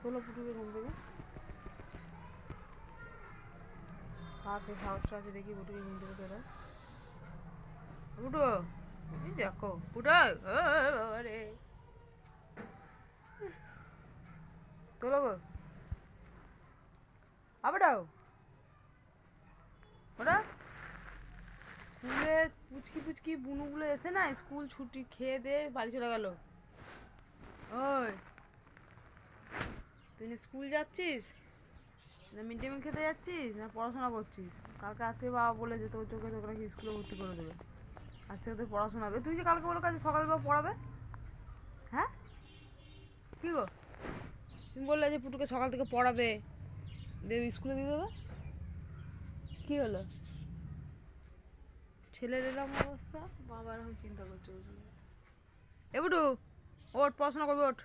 তোলো পুটুকে ঘুম থেকে। কাকে সাহসটা আছে দেখি পুটুকে ঘুম থেকে তোলো। পুটু, এই দেখো পুটু, আরে তোলো গো। আবার ওটা স্কুলে পুচকি পুচকি বুনুগুলো এসে না স্কুল ছুটি খেয়ে দিয়ে বাড়ি চলে গেল। ওই তুই স্কুল যাচ্ছিস না মিড ডে মিল খেতে যাচ্ছিস না পড়াশোনা করছিস? কালকে আজকে বাবা বলেছে তোর চোখে তোকে নাকি স্কুলে ভর্তি করে দেবে। আজ থেকে তুই পড়াশোনা হবে। তুই যে কালকে বলো কাজে সকালবেলা পড়াবে। হ্যাঁ কি গো, তুমি বললে যে পুটুকে সকাল থেকে পড়াবে দেবে স্কুলে দিয়ে দেবে। কি হলো? ছেলের এরকম অবস্থা, বাবার এখন চিন্তা করছে। এ পুটু ওঠ, পড়াশোনা করবে ওঠ।